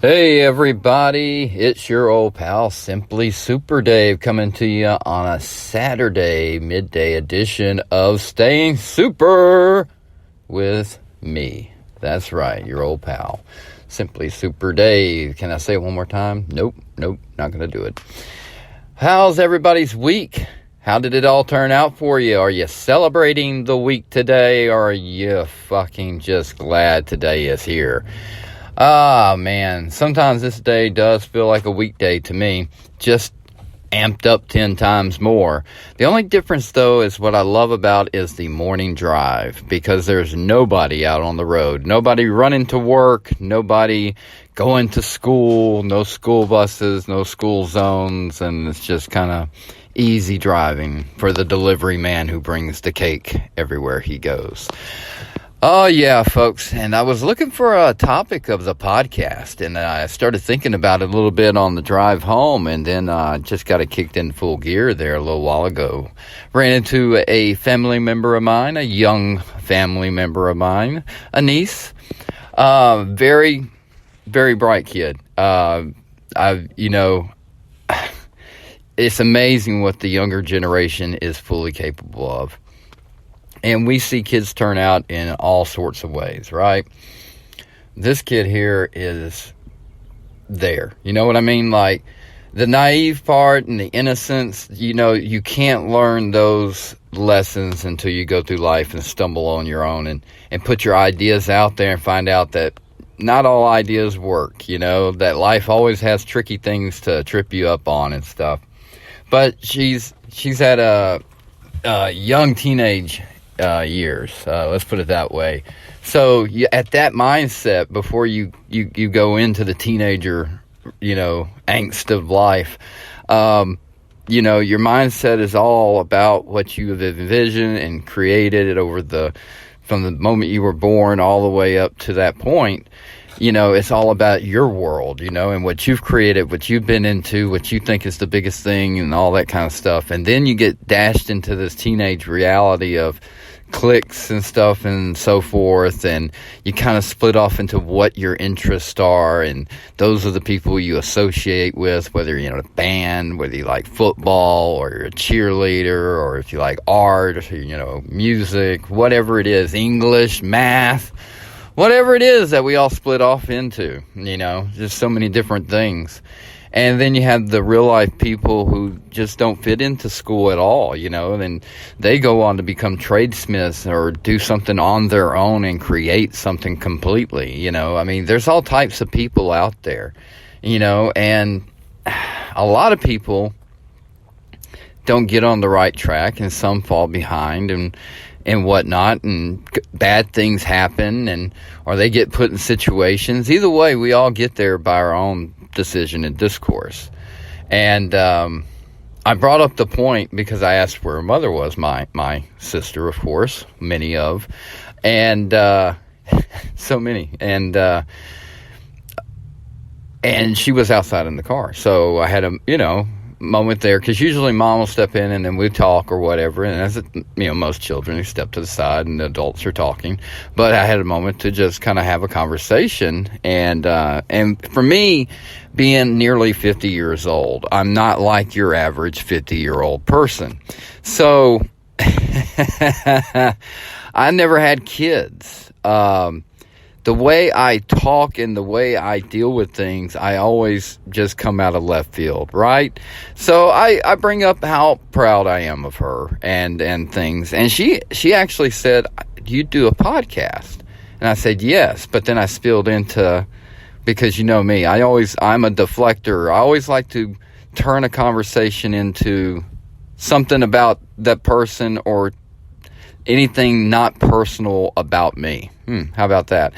Hey everybody, it's your old pal SimplySuperDave coming to you on a Saturday midday edition of Staying Super with me. That's right, your old pal, SimplySuperDave. Can I say it one more time? Nope, not gonna do it. How's everybody's week? How did it all turn out for you? Are you celebrating the week today, or are you fucking just glad today is here? Ah, man, sometimes this day does feel like a weekday to me, just amped up 10 times more. The only difference, though, is what I love about is the morning drive, because there's nobody out on the road, nobody running to work, nobody going to school, no school buses, no school zones, and it's just kind of easy driving for the delivery man who brings the cake everywhere he goes. Oh, yeah, folks, and I was looking for a topic of the podcast, and I started thinking about it a little bit on the drive home, and then just got it kicked in full gear there a little while ago. Ran into a family member of mine, a young family member of mine, a niece, very, very bright kid. It's amazing what the younger generation is fully capable of. And we see kids turn out in all sorts of ways, right? This kid here is there. You know what I mean? Like, the naive part and the innocence, you can't learn those lessons until you go through life and stumble on your own and put your ideas out there and find out that not all ideas work, that life always has tricky things to trip you up on and stuff. But she's at a young teenage years, let's put it that way. So at that mindset, before you go into the teenager, angst of life, your mindset is all about what you have envisioned and created from the moment you were born all the way up to that point. It's all about your world, and what you've created, what you've been into, what you think is the biggest thing and all that kind of stuff. And then you get dashed into this teenage reality of cliques and stuff and so forth, and you kind of split off into what your interests are, and those are the people you associate with, whether you're in a band, whether you like football, or you're a cheerleader, or if you like art, or, music, whatever it is, English, math, whatever it is that we all split off into, just so many different things. And then you have the real life people who just don't fit into school at all, and they go on to become tradesmiths or do something on their own and create something completely, there's all types of people out there, and a lot of people don't get on the right track, and some fall behind and whatnot, and bad things happen, or they get put in situations. Either way, we all get there by our own decision and discourse. And I brought up the point because I asked where her mother was, my sister, of course, many of, and so many, and she was outside in the car. So I had a moment there, because usually mom will step in and then we talk or whatever, and as most children, they step to the side and the adults are talking. But I had a moment to just kind of have a conversation, and for me, being nearly 50 years old, I'm not like your average 50-year-old person. So I never had kids. The way I talk and the way I deal with things, I always just come out of left field, right? So I bring up how proud I am of her and things. And she actually said, "Do you do a podcast?" And I said, "Yes." But then I spilled into, because you know me, I'm a deflector. I always like to turn a conversation into something about that person or anything not personal about me. How about that?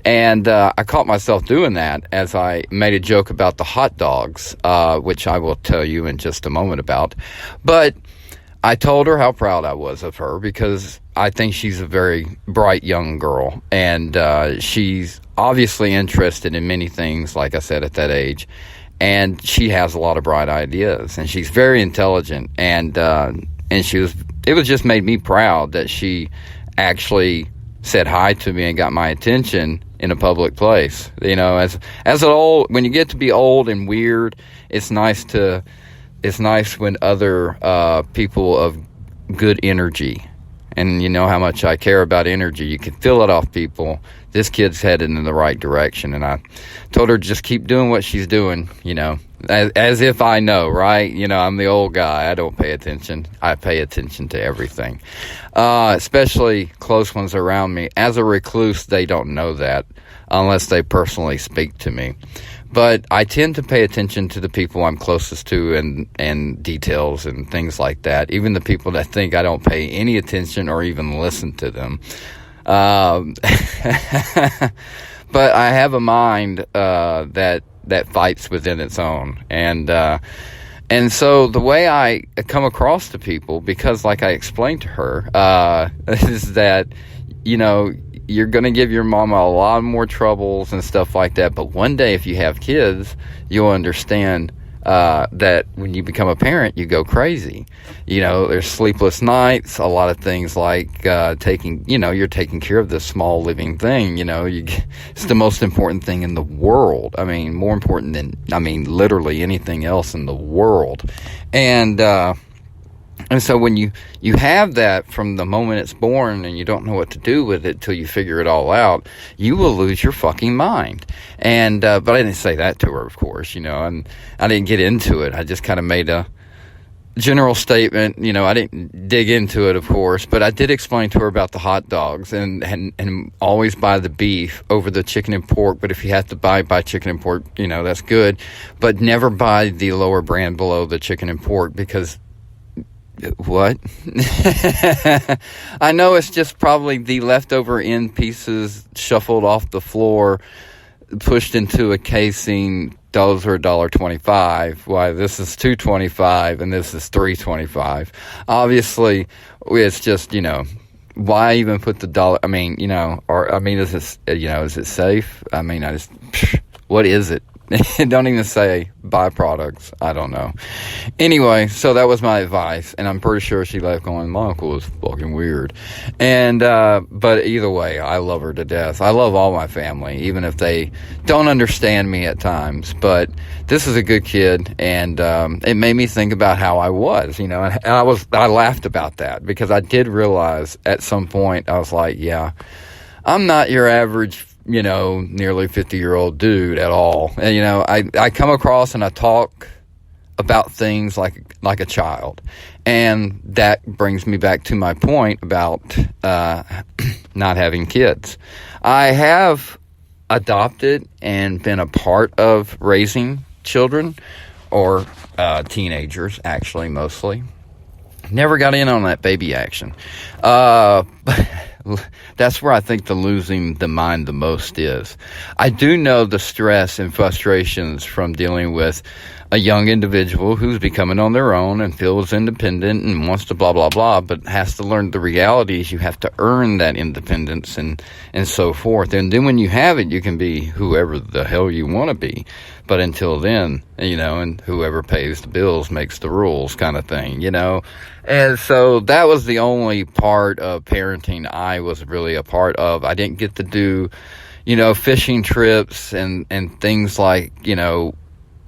And I caught myself doing that as I made a joke about the hot dogs, which I will tell you in just a moment about. But I told her how proud I was of her, because I think she's a very bright young girl, and she's obviously interested in many things, like I said, at that age. And she has a lot of bright ideas, and she's very intelligent, and it was just made me proud that she actually said hi to me and got my attention in a public place. You know, when you get to be old and weird, it's nice when other people of good energy, and you know how much I care about energy, you can feel it off people. This kid's headed in the right direction, and I told her just keep doing what she's doing, you know, as if I know, right? You know, I'm the old guy. I don't pay attention. I pay attention to everything, especially close ones around me. As a recluse, they don't know that unless they personally speak to me. But I tend to pay attention to the people I'm closest to and details and things like that. Even the people that think I don't pay any attention or even listen to them. But I have a mind that fights within its own. And so the way I come across to people, because like I explained to her, is that, you know, you're going to give your mama a lot more troubles and stuff like that. But one day, if you have kids, you'll understand that when you become a parent, you go crazy. You know, there's sleepless nights, a lot of things like you're taking care of this small living thing. You know, it's the most important thing in the world. I mean, more important than, literally anything else in the world. And so when you have that from the moment it's born and you don't know what to do with it till you figure it all out, you will lose your fucking mind. And but I didn't say that to her, of course, you know, and I didn't get into it. I just kind of made a general statement, you know. I didn't dig into it, of course, but I did explain to her about the hot dogs and always buy the beef over the chicken and pork. But if you have to buy chicken and pork, you know, that's good. But never buy the lower brand below the chicken and pork, because what? I know it's just probably the leftover end pieces shuffled off the floor, pushed into a casing. Those are $1.25. Why, this is $2.25 and this is $3.25. Obviously, it's just, you know, why even put the dollar? I mean, you know, is it safe? I mean, what is it? Don't even say byproducts. I don't know. Anyway, so that was my advice, and I'm pretty sure she left going, my uncle is fucking weird. And but either way, I love her to death. I love all my family, even if they don't understand me at times. But this is a good kid, and it made me think about how I was, you know. And I laughed about that, because I did realize at some point, I was like, yeah, I'm not your average, you know, nearly 50-year-old dude at all. And, you know, I come across and I talk about things like a child. And that brings me back to my point about not having kids. I have adopted and been a part of raising children, or teenagers, actually, mostly. Never got in on that baby action. That's where I think the losing the mind the most is. I do know the stress and frustrations from dealing with a young individual who's becoming on their own and feels independent and wants to blah, blah, blah, but has to learn the realities. You have to earn that independence and so forth. And then when you have it, you can be whoever the hell you want to be. But until then, you know, and whoever pays the bills makes the rules kind of thing, you know. And so that was the only part of parenting I was really a part of. I didn't get to do, you know, fishing trips and things like, you know,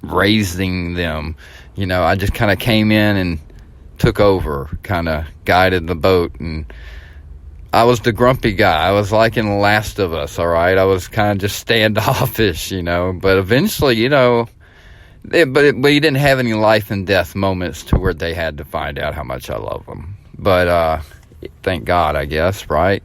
raising them. You know, I just kind of came in and took over, kind of guided the boat, and I was the grumpy guy. I was like in The Last of Us, all right? I was kind of just standoffish, you know. But eventually, you know, but you didn't have any life and death moments to where they had to find out how much I love them. But thank God, I guess, right?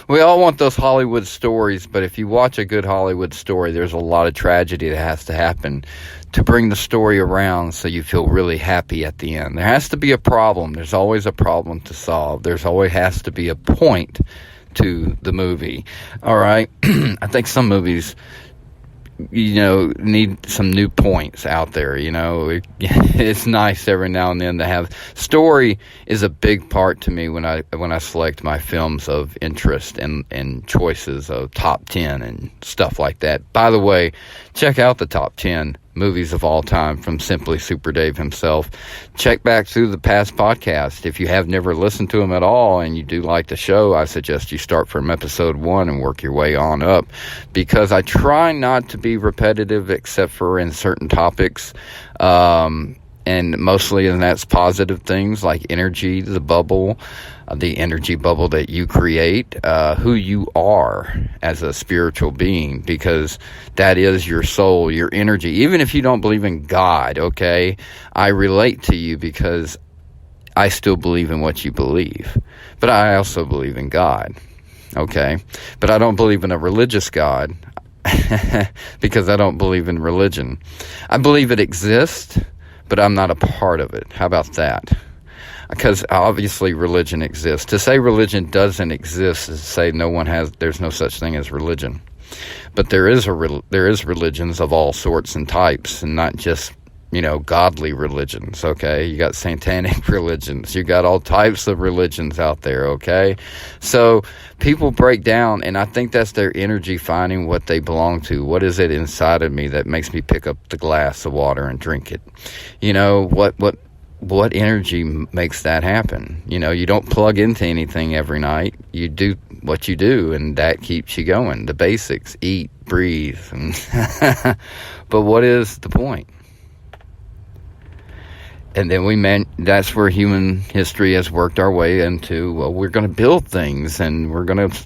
We all want those Hollywood stories, but if you watch a good Hollywood story, there's a lot of tragedy that has to happen to bring the story around so you feel really happy at the end. There has to be a problem. There's always a problem to solve. There's always has to be a point to the movie. All right? I think some movies, you know, need some new points out there, you know. It's nice every now and then to have story is a big part to me when I select my films of interest and choices of top 10 and stuff like that. By the way, check out the top 10 movies of all time from Simply Super Dave himself. Check back through the past podcast. If you have never listened to them at all and you do like the show, I suggest you start from episode 1 and work your way on up, because I try not to be repetitive except for in certain topics, and mostly, and that's positive things like energy, the energy bubble that you create, who you are as a spiritual being, because that is your soul, your energy. Even if you don't believe in God, okay, I relate to you because I still believe in what you believe. But I also believe in God, okay? But I don't believe in a religious God because I don't believe in religion. I believe it exists, but I'm not a part of it. How about that? Because obviously religion exists. To say religion doesn't exist is to say there's no such thing as religion. But there is religions of all sorts and types, and not just, godly religions, okay? You got satanic religions. You got all types of religions out there, okay? So people break down, and I think that's their energy finding what they belong to. What is it inside of me that makes me pick up the glass of water and drink it? What energy makes that happen? You don't plug into anything every night. You do what you do, and that keeps you going. The basics: eat, breathe. But what is the point? And then that's where human history has worked our way into, well, we're going to build things, and we're going to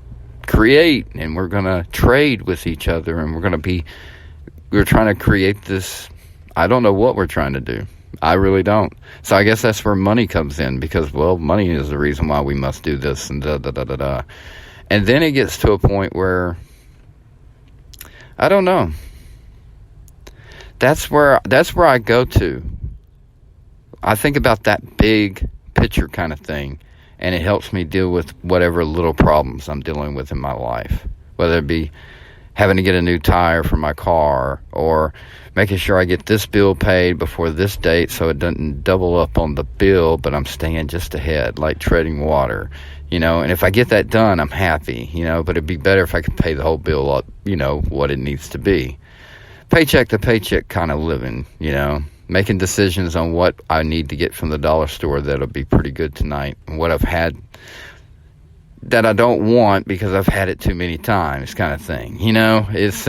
create, and we're going to trade with each other, and we're trying to create this. I don't know what we're trying to do. I really don't. So I guess that's where money comes in, because, well, money is the reason why we must do this, and da-da-da-da-da. And then it gets to a point where, I don't know. That's where I go to. I think about that big picture kind of thing, and it helps me deal with whatever little problems I'm dealing with in my life, whether it be having to get a new tire for my car, or making sure I get this bill paid before this date so it doesn't double up on the bill, but I'm staying just ahead, like treading water, and if I get that done, I'm happy, but it'd be better if I could pay the whole bill up, what it needs to be. Paycheck to paycheck kind of living, making decisions on what I need to get from the dollar store that'll be pretty good tonight, and what I've had that I don't want because I've had it too many times, kind of thing. It's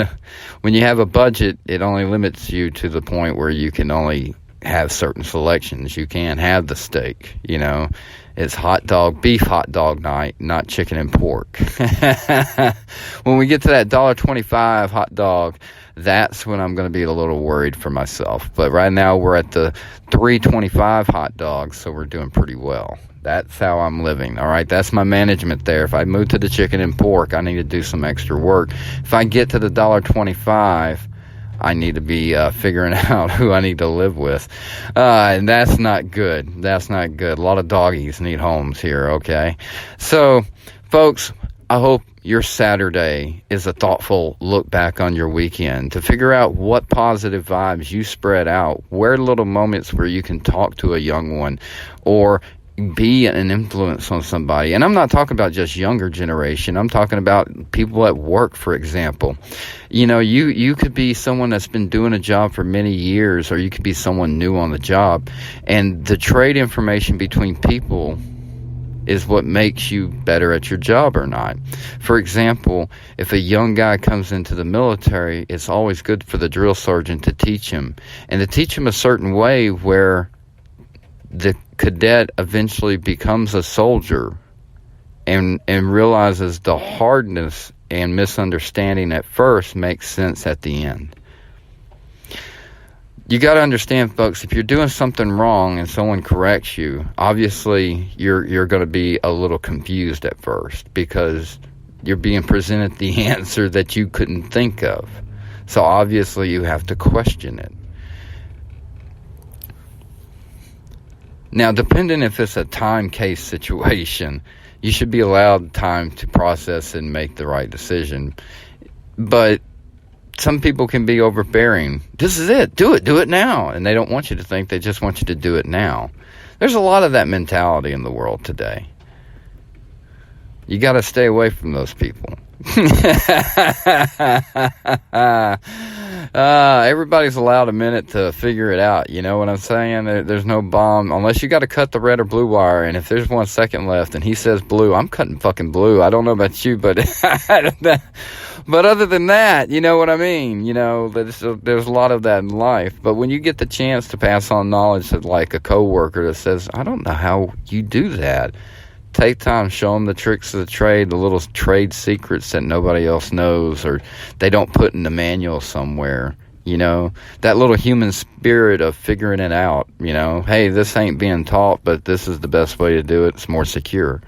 when you have a budget, it only limits you to the point where you can only have certain selections. You can't have the steak, It's beef hot dog night, not chicken and pork. When we get to that $1.25 hot dog, that's when I'm going to be a little worried for myself. But right now we're at the $3.25 hot dogs, so we're doing pretty well. That's how I'm living, all right? That's my management there. If I move to the chicken and pork, I need to do some extra work. If I get to the $1.25, I need to be figuring out who I need to live with. And that's not good. That's not good. A lot of doggies need homes here, okay? So, folks, I hope your Saturday is a thoughtful look back on your weekend to figure out what positive vibes you spread out. Where little moments where you can talk to a young one or be an influence on somebody. And I'm not talking about just younger generation. I'm talking about people at work, for example. You could be someone that's been doing a job for many years, or you could be someone new on the job. And the trade information between people is what makes you better at your job or not. For example, if a young guy comes into the military, it's always good for the drill sergeant to teach him, and to teach him a certain way where the cadet eventually becomes a soldier and realizes the hardness and misunderstanding at first makes sense at the end. You got to understand, folks, if you're doing something wrong and someone corrects you, obviously you're going to be a little confused at first because you're being presented the answer that you couldn't think of. So obviously you have to question it. Now, depending if it's a time case situation, you should be allowed time to process and make the right decision. But some people can be overbearing. This is it. Do it now. And they don't want you to think. They just want you to do it now. There's a lot of that mentality in the world today. You got to stay away from those people. Everybody's allowed a minute to figure it out. You know what I'm saying? There's no bomb unless you got to cut the red or blue wire. And if there's 1 second left and he says blue, I'm cutting fucking blue. I don't know about you, but but other than that, you know what I mean? You know, there's a lot of that in life. But when you get the chance to pass on knowledge to like a coworker that says, I don't know how you do that. Take time, show them the tricks of the trade, the little trade secrets that nobody else knows or they don't put in the manual somewhere, you know. That little human spirit of figuring it out, you know. Hey, this ain't being taught, but this is the best way to do it. It's more secure.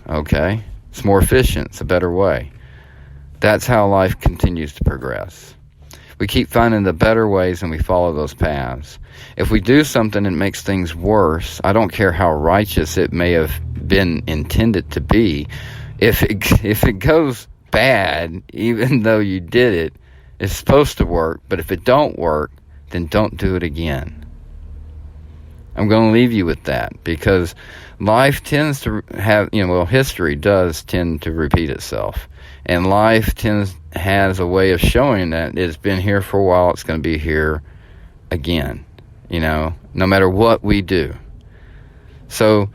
Okay. It's more efficient. It's a better way. That's how life continues to progress. We keep finding the better ways and we follow those paths. If we do something that makes things worse, I don't care how righteous it may have been intended to be. If it goes bad, even though you did it, it's supposed to work. But if it don't work, then don't do it again. I'm going to leave you with that because life tends to have, history does tend to repeat itself. And life has a way of showing that it's been here for a while, it's going to be here again, no matter what we do. So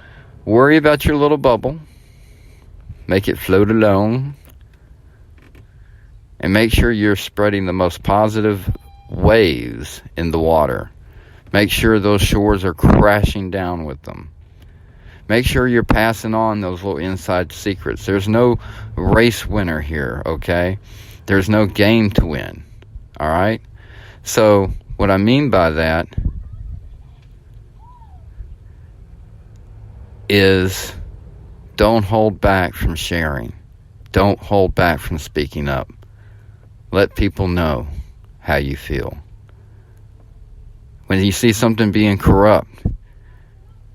worry about your little bubble, make it float along, and make sure you're spreading the most positive waves in the water. Make sure those shores are crashing down with them. Make sure you're passing on those little inside secrets. There's no race winner here, okay? There's no game to win, all right? So what I mean by that is don't hold back from sharing. Don't hold back from speaking up. Let people know how you feel. When you see something being corrupt,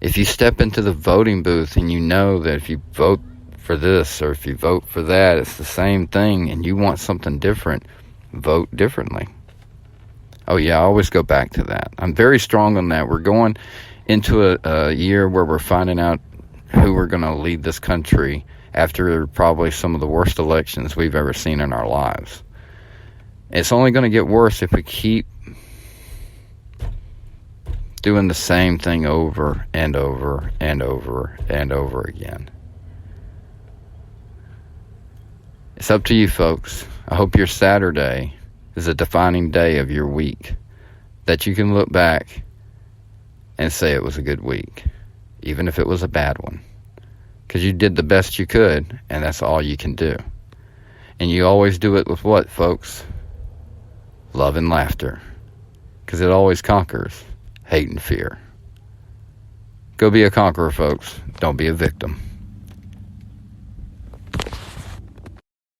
if you step into the voting booth and you know that if you vote for this or if you vote for that, it's the same thing and you want something different, vote differently. Oh yeah, I always go back to that. I'm very strong on that. We're going into a year where we're finding out who we're going to lead this country after probably some of the worst elections we've ever seen in our lives. It's only going to get worse if we keep doing the same thing over and over and over and over again. It's up to you, folks. I hope your Saturday is a defining day of your week, that you can look back and say it was a good week, even if it was a bad one, because you did the best you could, and that's all you can do. And you always do it with what, folks? Love and laughter, because it always conquers hate and fear. Go be a conqueror, folks. Don't be a victim.